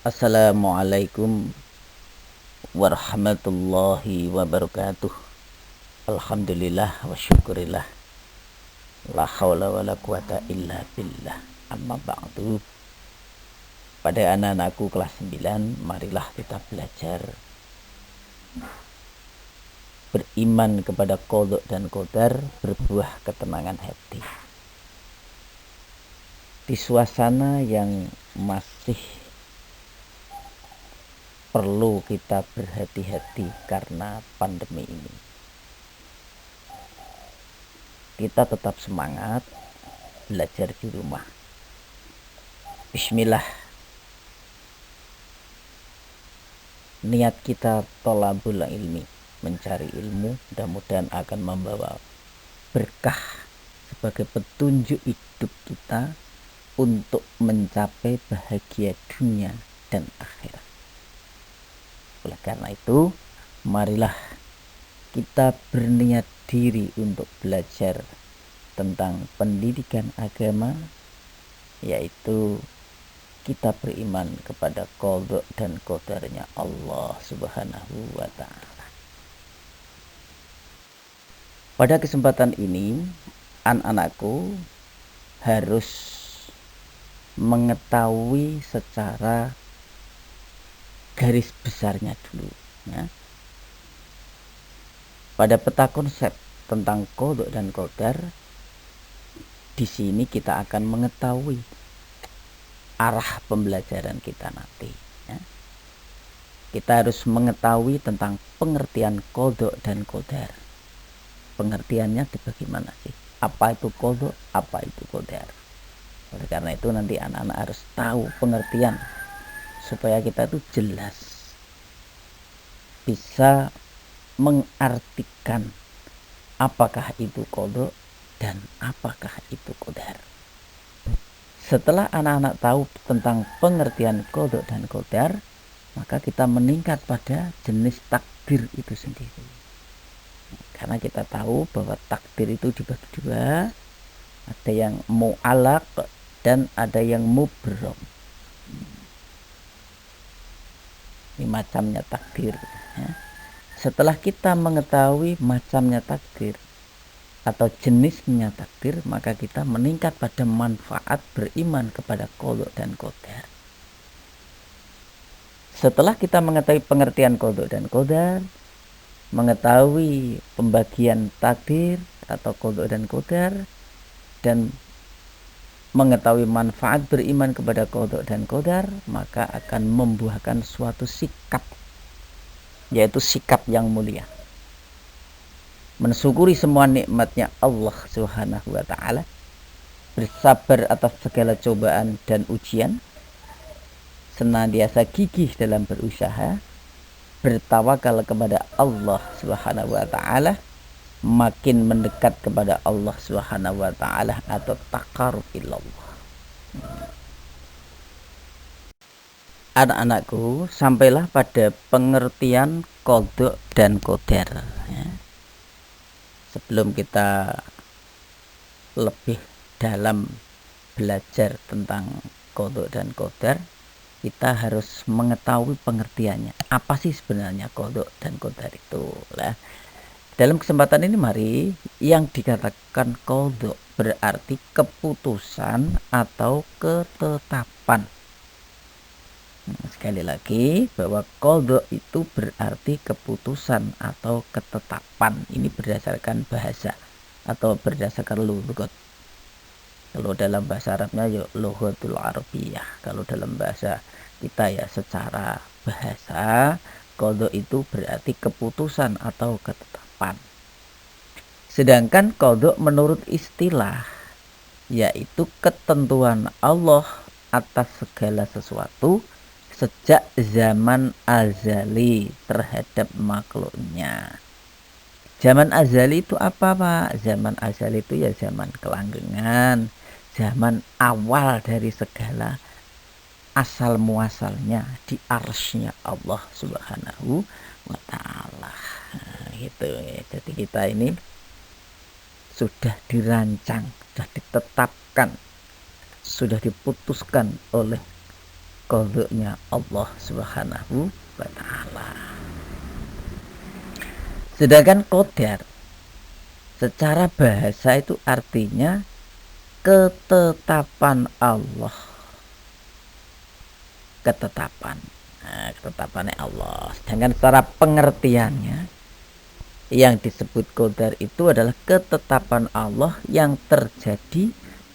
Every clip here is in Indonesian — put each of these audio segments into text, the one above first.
Assalamualaikum warahmatullahi wabarakatuh. Alhamdulillah wa syukurillah. La hawla wa la quwata illa billah. Amma ba'du. Pada anak-anakku kelas 9, marilah kita belajar beriman kepada qada dan qadar, berbuah ketenangan hati. Di suasana yang masih perlu kita berhati-hati karena pandemi ini, kita tetap semangat belajar di rumah. Bismillah. Niat kita thalabul ilmi, mencari ilmu, mudah-mudahan akan membawa berkah sebagai petunjuk hidup kita untuk mencapai bahagia dunia dan akhirat. Oleh karena itu, marilah kita berniat diri untuk belajar tentang pendidikan agama, yaitu kita beriman kepada qada dan qadarnya Allah Subhanahu wa ta'ala. Pada kesempatan ini, anak-anakku harus mengetahui secara garis besarnya dulu, ya. Pada peta konsep tentang qada dan qadar, di sini kita akan mengetahui arah pembelajaran kita nanti, ya. Kita harus mengetahui tentang pengertian qada dan qadar. Pengertiannya bagaimana sih? Apa itu qada? Apa itu qadar? Oleh karena itu nanti anak-anak harus tahu pengertian supaya kita itu jelas bisa mengartikan apakah itu qada dan apakah itu qadar. Setelah anak-anak tahu tentang pengertian qada dan qadar, maka kita meningkat pada jenis takdir itu sendiri. Karena kita tahu bahwa takdir itu dibagi dua, ada yang mu'allaq dan ada yang mubram. Ini macamnya takdir, ya. Setelah kita mengetahui macamnya takdir atau jenisnya takdir, maka kita meningkat pada manfaat beriman kepada qada dan qadar. Setelah kita mengetahui pengertian qada dan qadar, mengetahui pembagian takdir atau qada dan qadar, dan mengetahui manfaat beriman kepada qada dan qadar, maka akan membuahkan suatu sikap, yaitu sikap yang mulia, mensyukuri semua nikmatnya Allah Subhanahu wa ta'ala, bersabar atas segala cobaan dan ujian, senantiasa gigih dalam berusaha, bertawakal kepada Allah Subhanahu wa ta'ala, makin mendekat kepada Allah Subhanahu wa ta'ala atau taqarrub ilallah. Anak-anakku, sampailah pada pengertian qada dan qadar, ya. Sebelum kita lebih dalam belajar tentang qada dan qadar, kita harus mengetahui pengertiannya. Apa sih sebenarnya qada dan qadar itu, lah. Dalam kesempatan ini mari, yang dikatakan qada berarti keputusan atau ketetapan. Sekali lagi, bahwa qada itu berarti keputusan atau ketetapan. Ini berdasarkan bahasa atau berdasarkan lughat. Kalau dalam bahasa Arabnya ya lughatul Arabiyah. Kalau dalam bahasa kita ya secara bahasa, qada itu berarti keputusan atau ketetapan. Sedangkan qada menurut istilah, yaitu ketentuan Allah atas segala sesuatu sejak zaman azali terhadap makhluknya. Zaman azali itu apa, Pak? Zaman azali itu ya zaman kelanggengan, zaman awal dari segala asal muasalnya di arsy-Nya Allah Subhanahu wa ta'ala. Nah, gitu ya. Jadi kita ini sudah dirancang, sudah ditetapkan, sudah diputuskan oleh qadha-nya Allah Subhanahu wa taala. Sedangkan qadar secara bahasa itu artinya ketetapan Allah. Ketetapan. Nah, ketetapannya Allah. Sedangkan secara pengertiannya yang disebut qadar itu adalah ketetapan Allah yang terjadi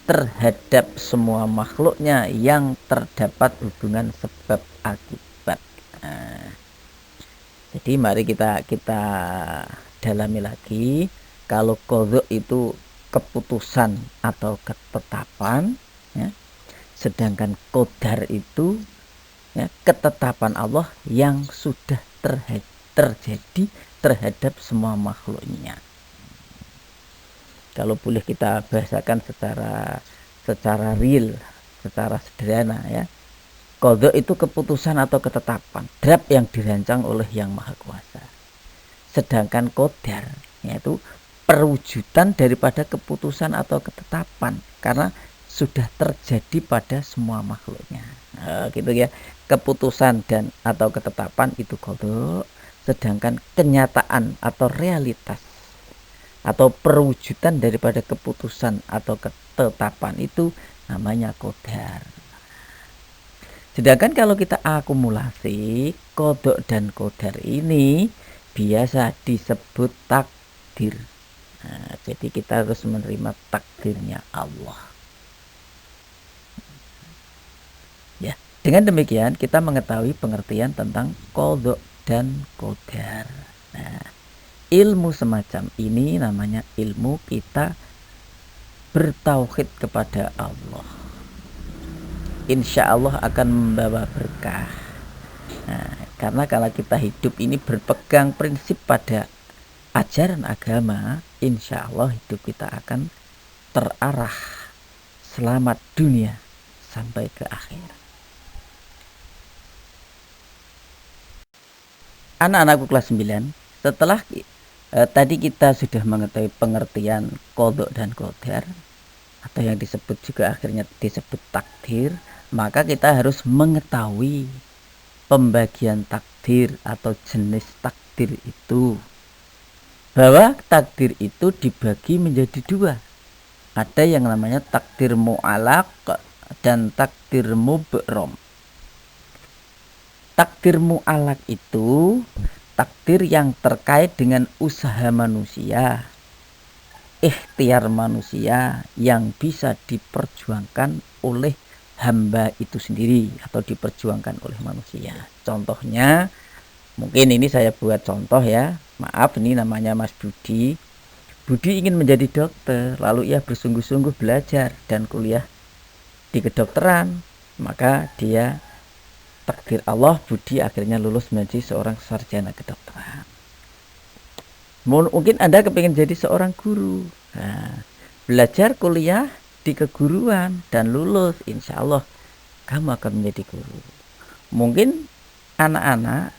terhadap semua makhluknya yang terdapat hubungan sebab akibat. Nah, jadi mari kita dalami lagi. Kalau qadha itu keputusan atau ketetapan, ya. Sedangkan qadar itu ya, ketetapan Allah yang sudah terjadi terhadap semua makhluknya. Kalau boleh kita bahasakan secara real, secara sederhana ya. Qadha itu keputusan atau ketetapan, drap yang dirancang oleh Yang Maha Kuasa. Sedangkan qadar yaitu perwujudan daripada keputusan atau ketetapan karena sudah terjadi pada semua makhluknya. Nah, gitu ya. Keputusan dan atau ketetapan itu qadha, sedangkan kenyataan atau realitas atau perwujudan daripada keputusan atau ketetapan itu namanya qadar. Sedangkan kalau kita akumulasi, qadha dan qadar ini biasa disebut takdir. Nah, jadi kita harus menerima takdirnya Allah. Ya, dengan demikian kita mengetahui pengertian tentang qadha dan qadar. Nah, ilmu semacam ini namanya ilmu kita bertauhid kepada Allah. Insya Allah akan membawa berkah. Nah, karena kalau kita hidup ini berpegang prinsip pada ajaran agama, insya Allah hidup kita akan terarah selamat dunia sampai ke akhir. Anak-anakku kelas 9, setelah tadi kita sudah mengetahui pengertian qadha dan qadar atau yang disebut juga akhirnya disebut takdir, maka kita harus mengetahui pembagian takdir atau jenis takdir itu. Bahwa takdir itu dibagi menjadi dua. Ada yang namanya takdir mu'allaq dan takdir mubram. Takdir mu'allaq itu takdir yang terkait dengan usaha manusia, ikhtiar manusia yang bisa diperjuangkan oleh hamba itu sendiri atau diperjuangkan oleh manusia. Contohnya, mungkin ini saya buat contoh ya. Maaf, ini namanya Mas Budi. Budi ingin menjadi dokter, lalu ia bersungguh-sungguh belajar dan kuliah di kedokteran. Maka dia takdir Allah, Budi akhirnya lulus menjadi seorang sarjana kedokteran. Mungkin Anda kepingin jadi seorang guru. Nah, belajar kuliah di keguruan dan lulus, insya Allah kamu akan menjadi guru. Mungkin anak-anak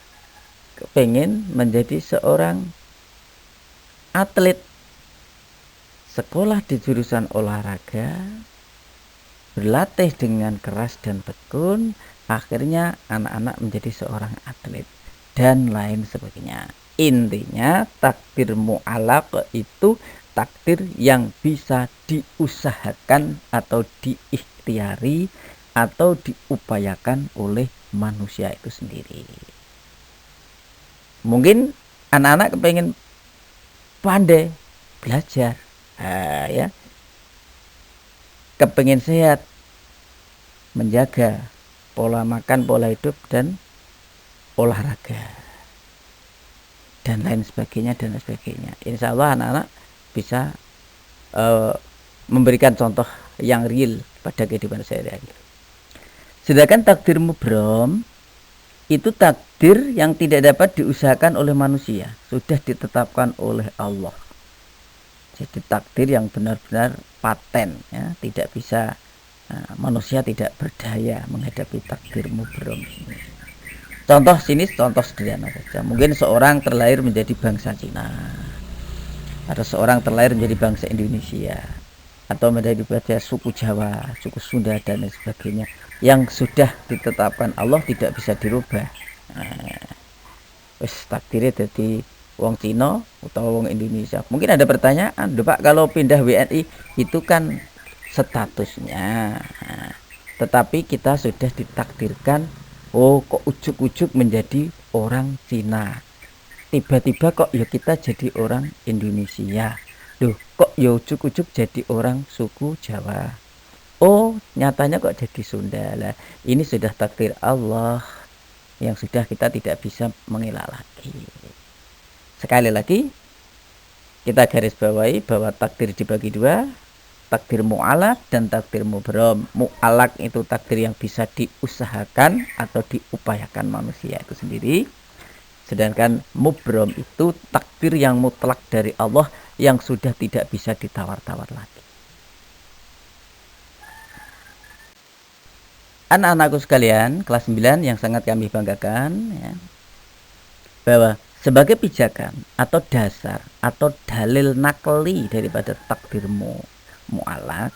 kepingin menjadi seorang atlet, sekolah di jurusan olahraga, berlatih dengan keras dan tekun, akhirnya anak-anak menjadi seorang atlet dan lain sebagainya. Intinya takdir mu'allaq itu takdir yang bisa diusahakan atau diikhtiari atau diupayakan oleh manusia itu sendiri. Mungkin anak-anak kepengen pandai belajar, ya, kepengen sehat, menjaga pola makan, pola hidup dan olahraga dan lain sebagainya dan lain sebagainya. Insya Allah anak-anak bisa memberikan contoh yang real pada kehidupan sehari-hari. Sedangkan takdir mubram itu takdir yang tidak dapat diusahakan oleh manusia, sudah ditetapkan oleh Allah. Jadi takdir yang benar-benar paten, ya, tidak bisa, manusia tidak berdaya menghadapi takdir mubram ini. Contoh sini, contoh sederhana saja. Mungkin seorang terlahir menjadi bangsa Cina, atau seorang terlahir menjadi bangsa Indonesia. atau daripada suku Jawa, suku Sunda dan lain sebagainya yang sudah ditetapkan Allah tidak bisa dirubah. Wis takdirnya jadi wong Cina atau wong Indonesia. Mungkin ada pertanyaan, Pak, kalau pindah WNI itu kan statusnya. Tetapi kita sudah ditakdirkan, oh kok ujuk-ujuk menjadi orang Cina. Tiba-tiba kok ya kita jadi orang Indonesia. Loh, kok ya ujuk-ujuk jadi orang suku Jawa. Oh, nyatanya kok jadi Sunda. Lah, ini sudah takdir Allah yang sudah kita tidak bisa mengelak lagi. Sekali lagi kita garis bawahi bahwa takdir dibagi dua, takdir mu'alak dan takdir mubrom. Mu'alak itu takdir yang bisa diusahakan atau diupayakan manusia itu sendiri. Sedangkan mubrom itu takdir yang mutlak dari Allah yang sudah tidak bisa ditawar-tawar lagi. Anak-anakku sekalian, kelas 9 yang sangat kami banggakan, ya, bahwa sebagai pijakan atau dasar atau dalil nakli daripada takdirmu mu'alak,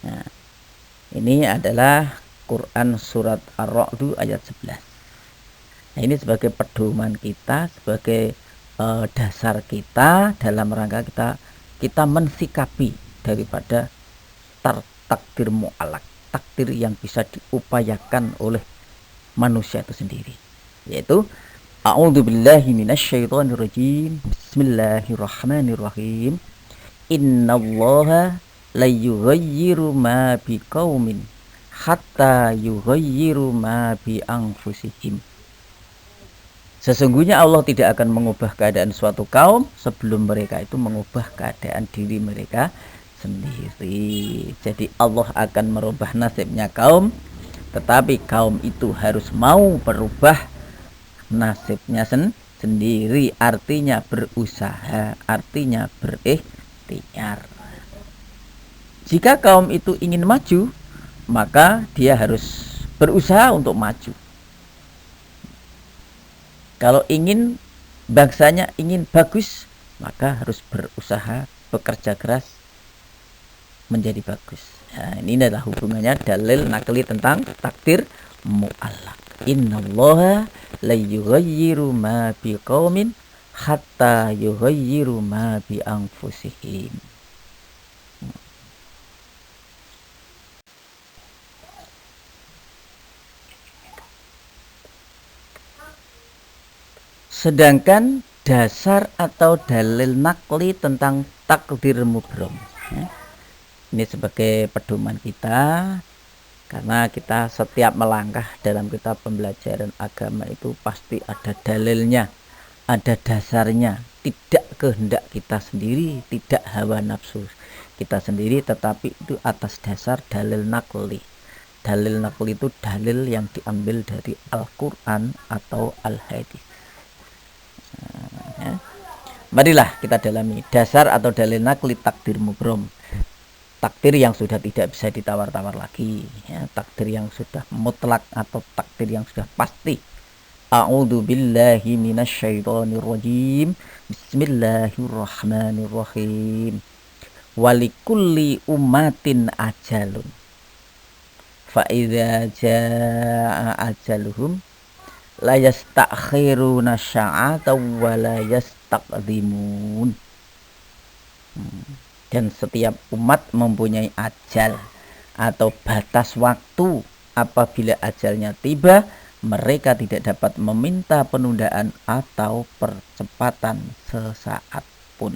ya, ini adalah Quran surat Ar-Ra'd ayat 11. Nah, ini sebagai pedoman kita, sebagai dasar kita dalam rangka kita mensikapi daripada takdir mu'alak, takdir yang bisa diupayakan oleh manusia itu sendiri, yaitu a'udzubillahi minasyaitonirrajim, bismillahirrahmanirrahim, innallaha la yughayyiru ma biqaumin hatta yughayyiru ma bi anfusihim. Sesungguhnya Allah tidak akan mengubah keadaan suatu kaum sebelum mereka itu mengubah keadaan diri mereka sendiri. Jadi Allah akan merubah nasibnya kaum, tetapi kaum itu harus mau berubah nasibnya sendiri, artinya berusaha, artinya berikhtiar. Jika kaum itu ingin maju, maka dia harus berusaha untuk maju. Kalau ingin bangsanya ingin bagus, maka harus berusaha, bekerja keras menjadi bagus. Nah, ini adalah hubungannya dalil nakli tentang takdir mu'allaq. Innallaha la yughayyiru ma biqaumin hatta yughayyiru ma bi anfusihim. Sedangkan dasar atau dalil nakli tentang takdir mubrom, ya, ini sebagai pedoman kita, karena kita setiap melangkah dalam kitab pembelajaran agama itu pasti ada dalilnya, ada dasarnya, tidak kehendak kita sendiri, tidak hawa nafsu kita sendiri, tetapi itu atas dasar dalil nakli. Dalil nakli itu dalil yang diambil dari Al-Quran atau Al-Hadis. Ya. Marilah kita dalami dasar atau dalil nakli takdir mubrom, takdir yang sudah tidak bisa ditawar-tawar lagi, ya, takdir yang sudah mutlak atau takdir yang sudah pasti. A'udzu billahi minasyaitonir rajim. Bismillahirrahmanirrahim. Walikulli ummatin ajalun. Fa idza jaa ajaluhum la yastakhiruna sya'atan wa la yastaqdimun. Dan setiap umat mempunyai ajal atau batas waktu. Apabila ajalnya tiba, mereka tidak dapat meminta penundaan atau percepatan sesaat pun.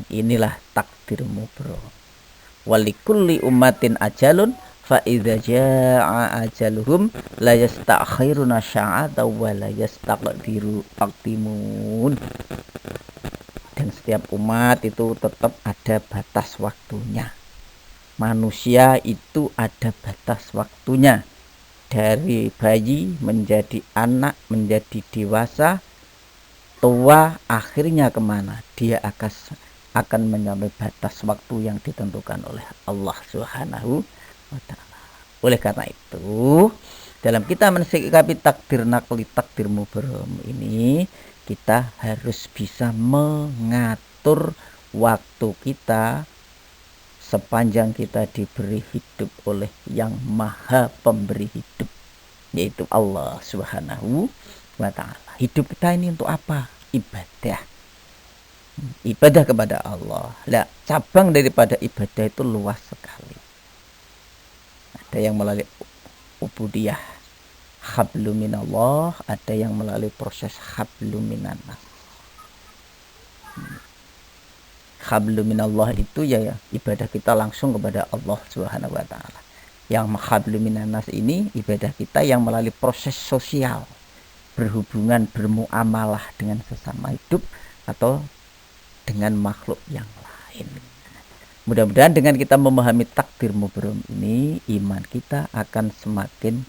Inilah takdir mubrom. Walikulli ummatin ajalun fa idza jaa ajaluhum la yastakhiruna sya'atan wa la yastaqdimun. Dan setiap umat itu tetap ada batas waktunya. Manusia itu ada batas waktunya. Dari bayi menjadi anak, menjadi dewasa, tua, akhirnya kemana? Dia akan mencapai batas waktu yang ditentukan oleh Allah Subhanahu wa ta'ala. Oleh karena itu, dalam kita mensikapi takdir nakli, takdir mubrom ini, kita harus bisa mengatur waktu kita sepanjang kita diberi hidup oleh yang maha pemberi hidup, yaitu Allah Subhanahu wa ta'ala. Hidup kita ini untuk apa? Ibadah. Ibadah kepada Allah. Nah, cabang daripada ibadah itu luas sekali. Ada yang melalui ubudiyah hablu minallah, ada yang melalui proses hablu minannas. Hablu minallah itu ya ibadah kita langsung kepada Allah Subhanahu wa ta'ala. Yang hablu minannas ini ibadah kita yang melalui proses sosial, berhubungan, bermuamalah dengan sesama hidup atau dengan makhluk yang lain. Mudah-mudahan dengan kita memahami takdir mubrom ini, iman kita akan semakin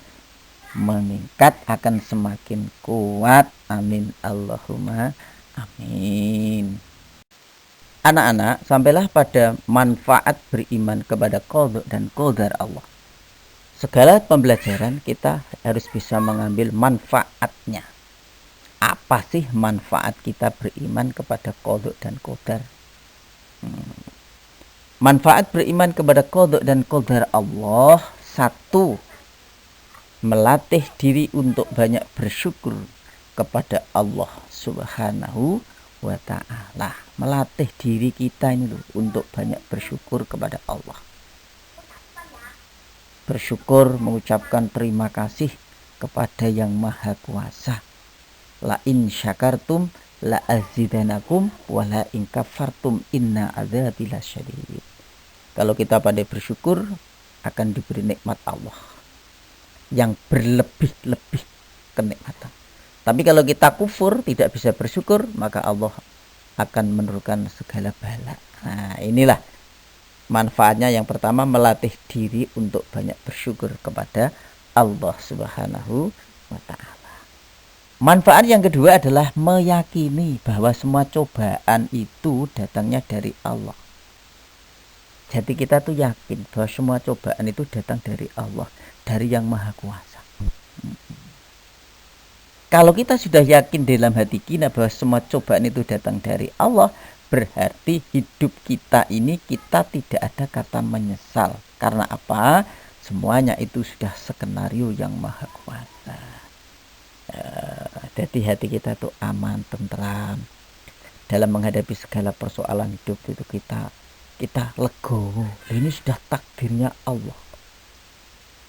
meningkat, akan semakin kuat. Amin Allahumma amin. Anak-anak, sampailah pada manfaat beriman kepada qada dan qadar Allah. Segala pembelajaran kita harus bisa mengambil manfaatnya. Apa sih manfaat kita beriman kepada qada dan qadar? Manfaat beriman kepada qada dan qadar Allah, satu, melatih diri untuk banyak bersyukur kepada Allah Subhanahu wa ta'ala. Melatih diri kita ini loh untuk banyak bersyukur kepada Allah. Bersyukur, mengucapkan terima kasih kepada yang maha kuasa. La in syakartum la azidanakum wa la in kafartum inna adzabi lasyadid. Kalau kita pandai bersyukur, akan diberi nikmat Allah yang berlebih-lebih kenikmatan. Tapi kalau kita kufur, tidak bisa bersyukur, maka Allah akan menurunkan segala bala. Nah, inilah manfaatnya. Yang pertama, melatih diri untuk banyak bersyukur kepada Allah Subhanahu wa ta'ala. Manfaat yang kedua adalah meyakini bahwa semua cobaan itu datangnya dari Allah. Jadi kita tuh yakin bahwa semua cobaan itu datang dari Allah, dari yang maha kuasa. Kalau kita sudah yakin dalam hati kita bahwa semua cobaan itu datang dari Allah, berarti hidup kita ini kita tidak ada kata menyesal. Karena apa? Semuanya itu sudah skenario yang maha kuasa. Jadi hati kita tuh aman, tentram. Dalam menghadapi segala persoalan hidup itu kita legowo. Ini sudah takdirnya Allah.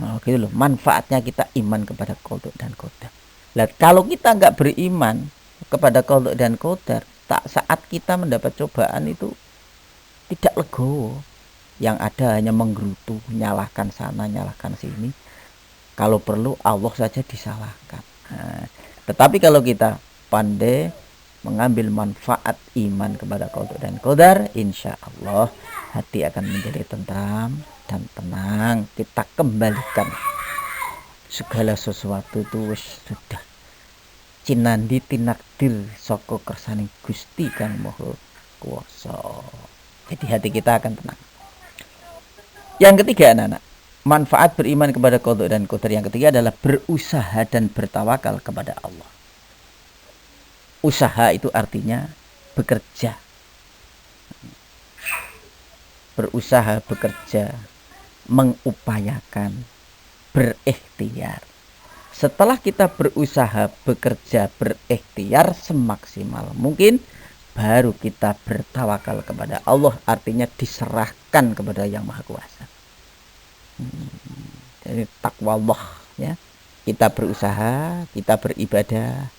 Nah, gitu loh. Manfaatnya kita iman kepada qada dan qadar. Nah, kalau kita nggak beriman kepada qada dan qadar, saat kita mendapat cobaan itu tidak legowo. Yang ada hanya menggerutu, nyalahkan sana, nyalahkan sini. Kalau perlu Allah saja disalahkan. Nah, tetapi kalau kita pandai mengambil manfaat iman kepada qada dan qadar, insya Allah hati akan menjadi tentram dan tenang. Kita kembalikan segala sesuatu itu sudah cinandi tinakdir saka kersaning Gusti Kang Maha Kuwasa. Jadi hati kita akan tenang. Yang ketiga, anak-anak, manfaat beriman kepada qada dan qadar yang ketiga adalah berusaha dan bertawakal kepada Allah. Usaha itu artinya bekerja. Berusaha, bekerja, mengupayakan, berikhtiar. Setelah kita berusaha, bekerja, berikhtiar semaksimal mungkin, baru kita bertawakal kepada Allah, artinya diserahkan kepada yang maha kuasa. Jadi takwa Allah, ya. Kita berusaha, kita beribadah,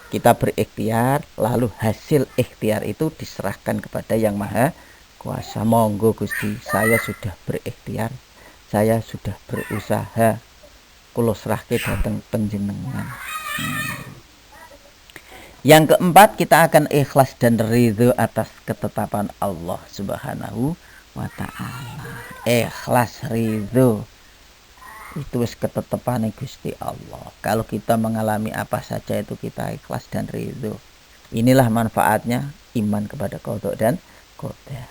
kita berikhtiar, lalu hasil ikhtiar itu diserahkan kepada yang maha kuasa. Monggo Gusti, saya sudah berikhtiar, saya sudah berusaha, kula serahke dhateng panjenengan. Yang keempat, kita akan ikhlas dan ridho atas ketetapan Allah Subhanahu wa ta'ala. Ikhlas, ridho, itu wis ketetepane Gusti Allah. Kalau kita mengalami apa saja itu kita ikhlas dan ridho. Inilah manfaatnya iman kepada qada dan qadar.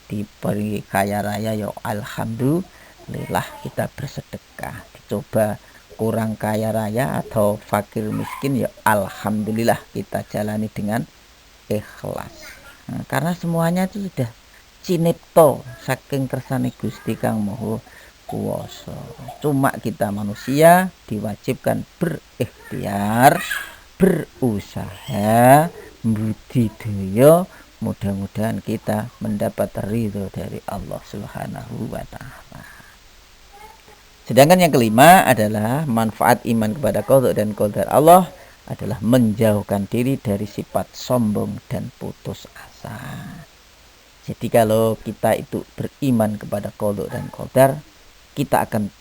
Diberi kaya raya ya alhamdulillah, kita bersedekah. Dicoba kurang kaya raya atau fakir miskin ya alhamdulillah, kita jalani dengan ikhlas. Nah, karena semuanya itu sudah cinipta saking kersane Gusti Kang Maha Kuwasa. Cuma kita manusia diwajibkan berikhtiar, berusaha, budidaya, mudah-mudahan kita mendapat ridho dari Allah Subhanahu wa taala. Sedangkan yang kelima adalah manfaat iman kepada qada dan qadar Allah adalah menjauhkan diri dari sifat sombong dan putus asa. Jadi kalau kita itu beriman kepada qada dan qadar, kita akan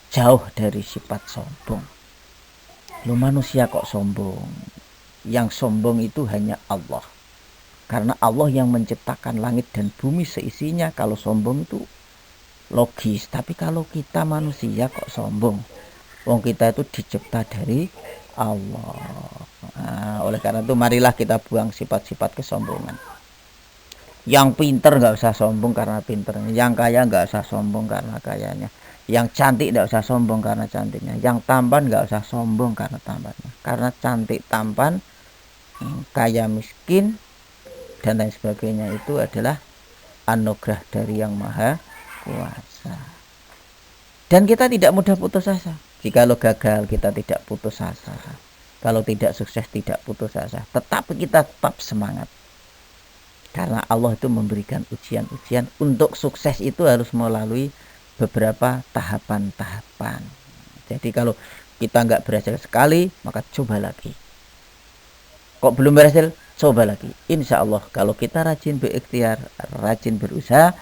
jauh dari sifat sombong. Lu manusia kok sombong? Yang sombong itu hanya Allah. Karena Allah yang menciptakan langit dan bumi seisinya. Kalau sombong itu logis. Tapi kalau kita manusia kok sombong? Wong kita itu dicipta dari Allah. Nah, oleh karena itu marilah kita buang sifat-sifat kesombongan. Yang pinter nggak usah sombong karena pinternya. Yang kaya nggak usah sombong karena kayanya. Yang cantik nggak usah sombong karena cantiknya. Yang tampan nggak usah sombong karena tampannya. Karena cantik, tampan, kaya, miskin, dan lain sebagainya itu adalah anugerah dari Yang Maha Kuasa. Dan kita tidak mudah putus asa. Jikalau gagal kita tidak putus asa. Kalau tidak sukses tidak putus asa. Tetapi kita tetap semangat. Karena Allah itu memberikan ujian-ujian. Untuk sukses itu harus melalui beberapa tahapan-tahapan. Jadi kalau kita nggak berhasil sekali, maka coba lagi. Kok belum berhasil? Coba lagi. Insya Allah kalau kita rajin berikhtiar, rajin berusaha,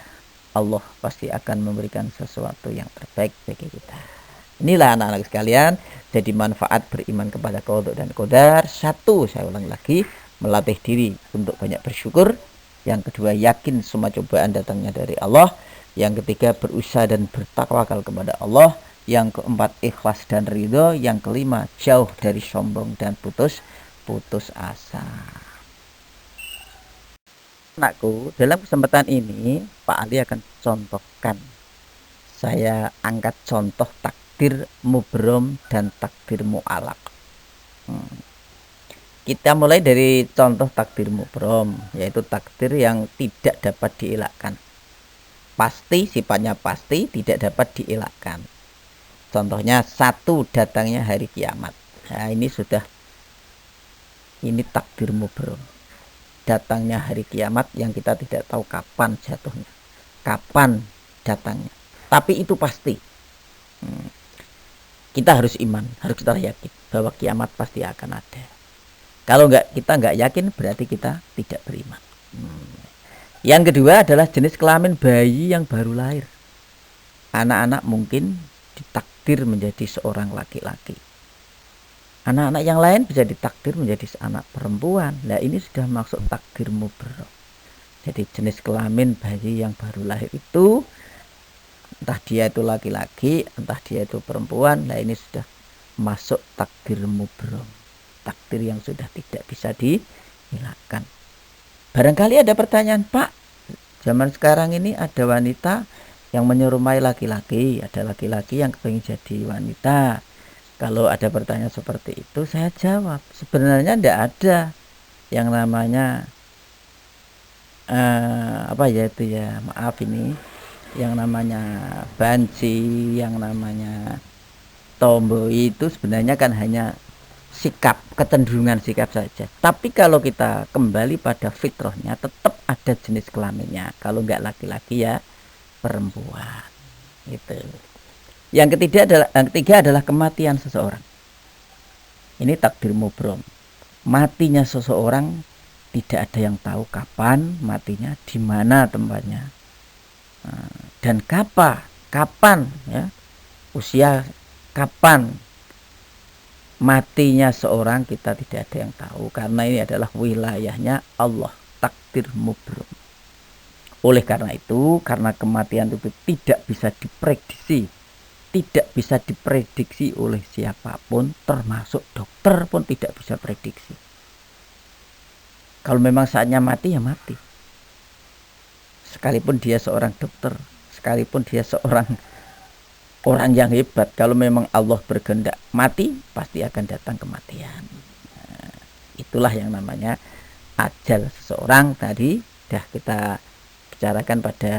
Allah pasti akan memberikan sesuatu yang terbaik bagi kita. Inilah anak-anak sekalian, jadi manfaat beriman kepada qada dan qadar. Satu, saya ulang lagi, melatih diri untuk banyak bersyukur. Yang kedua, yakin semua cobaan datangnya dari Allah. Yang ketiga, berusaha dan bertakwakal kepada Allah. Yang keempat, ikhlas dan ridho. Yang kelima, jauh dari sombong dan putus asa. Anakku, dalam kesempatan ini Pak Ali akan contohkan. Saya angkat contoh takdir mubrom dan takdir mu'alaq. Kita mulai dari contoh takdir mubrom, yaitu takdir yang tidak dapat dielakkan. Pasti, sifatnya pasti, tidak dapat dielakkan. Contohnya, satu, datangnya hari kiamat. Nah, ini takdir mubrom. Datangnya hari kiamat yang kita tidak tahu kapan jatuhnya, kapan datangnya, tapi itu pasti. Kita harus iman, harus kita yakin bahwa kiamat pasti akan ada. Kalau kita nggak yakin, berarti kita tidak beriman. Yang kedua adalah jenis kelamin bayi yang baru lahir. Anak-anak mungkin ditakdir menjadi seorang laki-laki. Anak-anak yang lain bisa ditakdir menjadi anak perempuan. Nah, ini sudah masuk takdir mubrom. Jadi jenis kelamin bayi yang baru lahir itu, entah dia itu laki-laki, entah dia itu perempuan. Nah, ini sudah masuk takdir mubrom. Takdir yang sudah tidak bisa dihilangkan. Barangkali ada pertanyaan, Pak, zaman sekarang ini ada wanita yang menyerumai laki-laki, ada laki-laki yang kepingin jadi wanita. Kalau ada pertanyaan seperti itu, saya jawab, sebenarnya tidak ada yang namanya yang namanya banci, yang namanya tomboy, itu sebenarnya kan hanya sikap, kecenderungan sikap saja. Tapi kalau kita kembali pada fitrahnya, tetap ada jenis kelaminnya. Kalau nggak laki-laki ya perempuan, gitu. Yang ketiga adalah kematian seseorang. Ini takdir mubrom. Matinya seseorang tidak ada yang tahu kapan matinya, di mana tempatnya, dan kapan ya, usia kapan matinya seorang, kita tidak ada yang tahu, karena ini adalah wilayahnya Allah, takdir mubrom. Oleh karena itu, karena kematian itu tidak bisa diprediksi oleh siapapun, termasuk dokter pun tidak bisa prediksi. Kalau memang saatnya mati, ya mati. Sekalipun dia seorang dokter, sekalipun dia seorang orang yang hebat, kalau memang Allah berkehendak mati, pasti akan datang kematian. Itulah yang namanya ajal seseorang. Tadi sudah kita bicarakan pada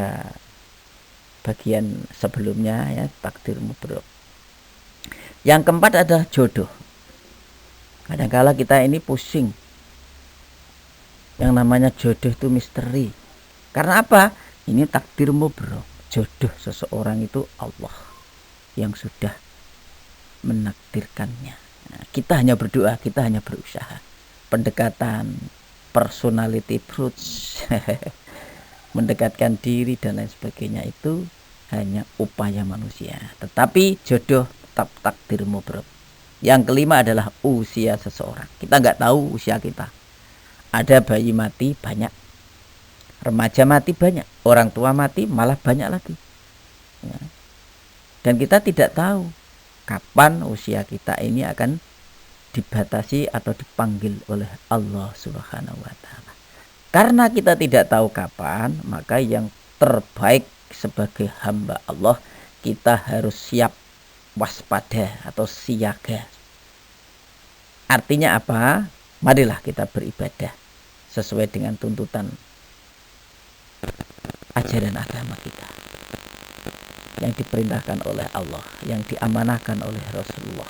bagian sebelumnya ya, takdir mubrok. Yang keempat adalah jodoh. Kadang-kala kita ini pusing. Yang namanya jodoh itu misteri. Karena apa? Ini takdir mubrok. Jodoh seseorang itu Allah yang sudah menakdirkannya. Nah, kita hanya berdoa, kita hanya berusaha. Pendekatan personality approach, mendekatkan diri dan lain sebagainya itu hanya upaya manusia. Tetapi jodoh tetap takdir mubrok. Yang kelima adalah usia seseorang. Kita nggak tahu usia kita. Ada bayi mati banyak, remaja mati banyak, orang tua mati malah banyak lagi. Ya. Dan kita tidak tahu kapan usia kita ini akan dibatasi atau dipanggil oleh Allah Subhanahu wa Ta'ala. Karena kita tidak tahu kapan, maka yang terbaik sebagai hamba Allah, kita harus siap waspada atau siaga. Artinya apa? Marilah kita beribadah sesuai dengan tuntutan ajaran agama kita yang diperintahkan oleh Allah, yang diamanahkan oleh Rasulullah,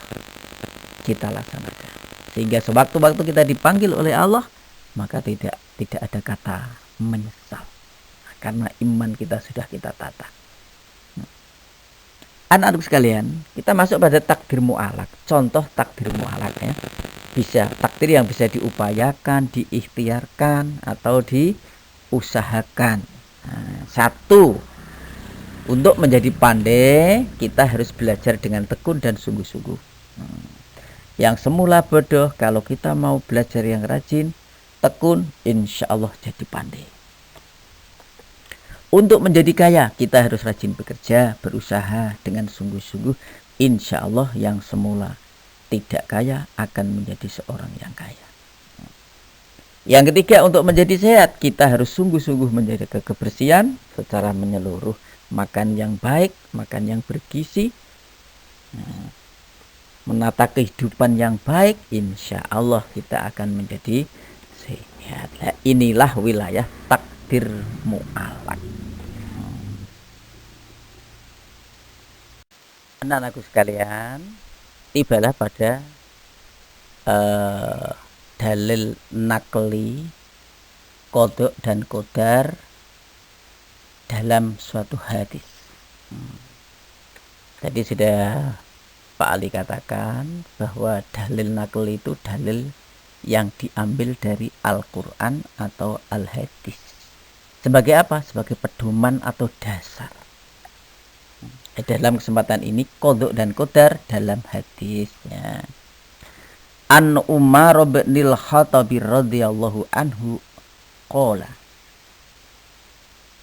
kita laksanakan. Sehingga sewaktu-waktu kita dipanggil oleh Allah, maka tidak ada kata menyesal, karena iman kita sudah kita tata. Anak-anak sekalian, kita masuk pada takdir mu'alak. Contoh takdir mu'alak ya. Bisa takdir yang bisa diupayakan, diikhtiarkan atau diusahakan. Nah, satu, untuk menjadi pandai, kita harus belajar dengan tekun dan sungguh-sungguh. Yang semula bodoh, kalau kita mau belajar yang rajin, tekun, insya Allah jadi pandai. Untuk menjadi kaya, kita harus rajin bekerja, berusaha dengan sungguh-sungguh. Insya Allah yang semula tidak kaya akan menjadi seorang yang kaya. Yang ketiga, untuk menjadi sehat, kita harus sungguh-sungguh menjaga kebersihan secara menyeluruh. Makan yang baik, makan yang bergizi, menata kehidupan yang baik, insya Allah kita akan menjadi sehat. Inilah wilayah takdir mu'alak. Anak-anakku sekalian, tibalah pada dalil nakli, kodok dan kodar dalam suatu hadis. Tadi sudah Pak Ali katakan bahwa dalil nakli itu dalil yang diambil dari Al-Quran atau Al-Hadis. Sebagai apa? Sebagai pedoman atau dasar. Dalam kesempatan ini kodok dan kodar dalam hadisnya. An Umar bin Al-Khattab radhiyallahu anhu qala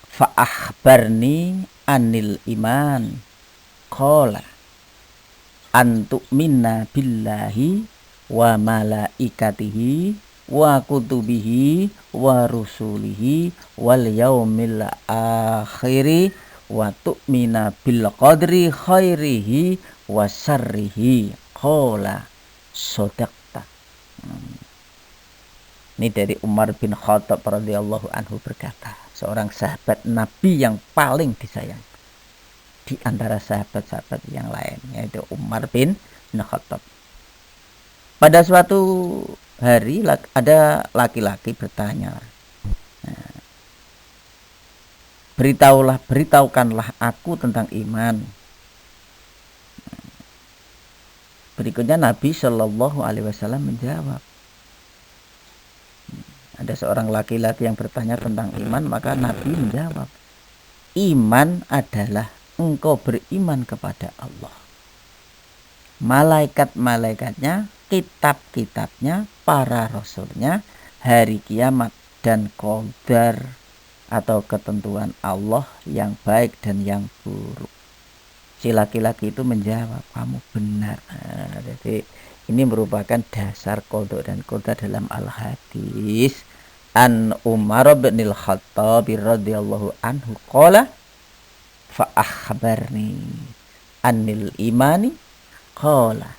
fa akhbarni anil iman qala an tu'minna billahi wa malaikatihi wa kutubihi wa rusulihi wal yaumil akhiri wa tu'mina bil qadri khairihi wa syarrihi qala sodaqta. Ini dari Umar bin Khattab radhiyallahu anhu berkata, seorang sahabat Nabi yang paling disayang di antara sahabat-sahabat yang lain, yaitu Umar bin Khattab. Pada suatu hari ada laki-laki bertanya, beritahukanlah aku tentang iman. Berikutnya Nabi Shallallahu Alaihi Wasallam menjawab. Ada seorang laki-laki yang bertanya tentang iman, maka Nabi menjawab, iman adalah engkau beriman kepada Allah, malaikat-malaikatnya, kitab-kitabnya, para rasulnya, hari kiamat, dan qadar atau ketentuan Allah yang baik dan yang buruk. Si laki-laki itu menjawab, kamu benar. Nah, jadi ini merupakan dasar qada dan qadar dalam Al-Hadis. An Umar bin Al-Khattab radhiyallahu anhu qala fa akhbarni anil imani qala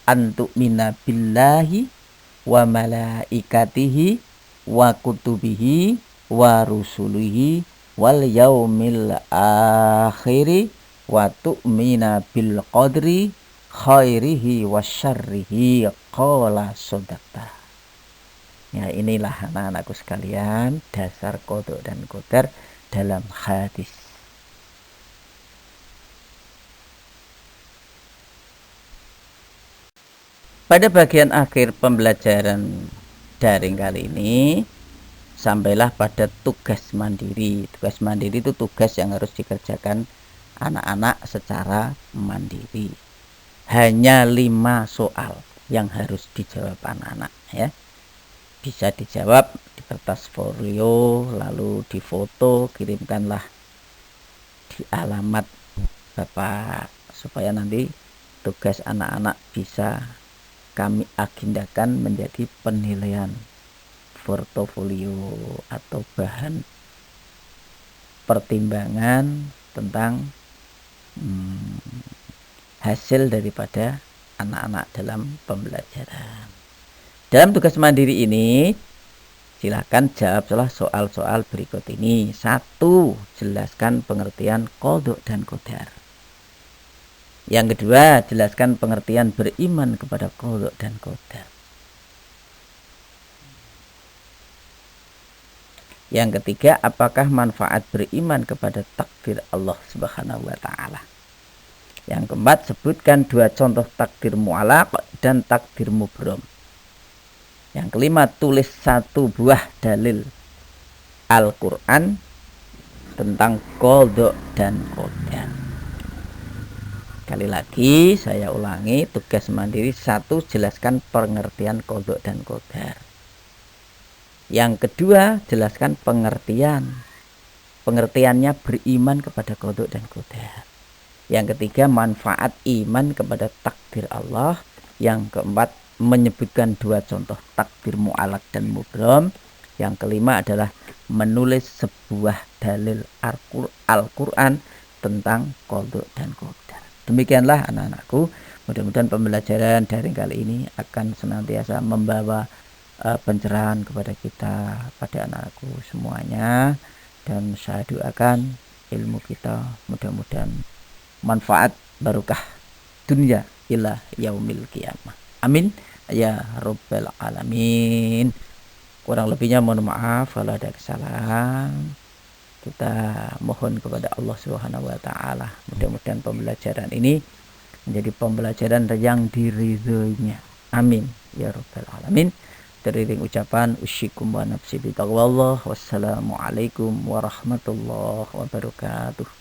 an tu'mina billahi wa malaikatihi wa kutubihi wa rusulihi wal yaumil akhiri wa tu'mina bil qadri khairihi wa syarrihi qala sadaqta. Ya, inilah anak-anakku sekalian dasar qada dan qadar dalam hadis. Pada bagian akhir pembelajaran daring kali ini sampailah pada tugas mandiri. Tugas mandiri itu tugas yang harus dikerjakan anak-anak secara mandiri. Hanya 5 soal yang harus dijawab anak-anak ya. Bisa dijawab di kertas folio, lalu difoto, kirimkanlah di alamat Bapak supaya nanti tugas anak-anak bisa kami agendakan menjadi penilaian portofolio atau bahan pertimbangan tentang hasil daripada anak-anak dalam pembelajaran. Dalam tugas mandiri ini silakan jawablah soal-soal berikut ini. 1. Jelaskan pengertian qada dan qadar. Yang kedua, jelaskan pengertian beriman kepada qada dan qadar. Yang ketiga, apakah manfaat beriman kepada takdir Allah Subhanahu wa taala? Yang keempat, sebutkan 2 contoh takdir mu'allaq dan takdir mubrom. Yang kelima, tulis 1 buah dalil Al-Qur'an tentang qada dan qadar. Sekali lagi saya ulangi, tugas mandiri 1, jelaskan pengertian qada dan qadar. Yang kedua, jelaskan pengertiannya beriman kepada qada dan qadar. Yang ketiga, manfaat iman kepada takdir Allah. Yang keempat, menyebutkan 2 contoh takdir mu'allaq dan mubrom. Yang kelima adalah menulis sebuah dalil Al-Qur'an tentang qada dan qadar. Demikianlah anak-anakku, mudah-mudahan pembelajaran daring kali ini akan senantiasa membawa pencerahan kepada kita, pada anak-anakku semuanya, dan saya doakan ilmu kita mudah-mudahan manfaat barokah dunia ila yaumil qiyamah. Amin ya rabbal alamin. Kurang lebihnya mohon maaf kalau ada kesalahan. Kita mohon kepada Allah Subhanahu wa taala, mudah-mudahan pembelajaran ini menjadi pembelajaran yang diridhoinya. Amin ya rabbal alamin. Teriring ucapan usyikum wa nafsi bi taqwallah. Wassalamualaikum warahmatullahi wabarakatuh.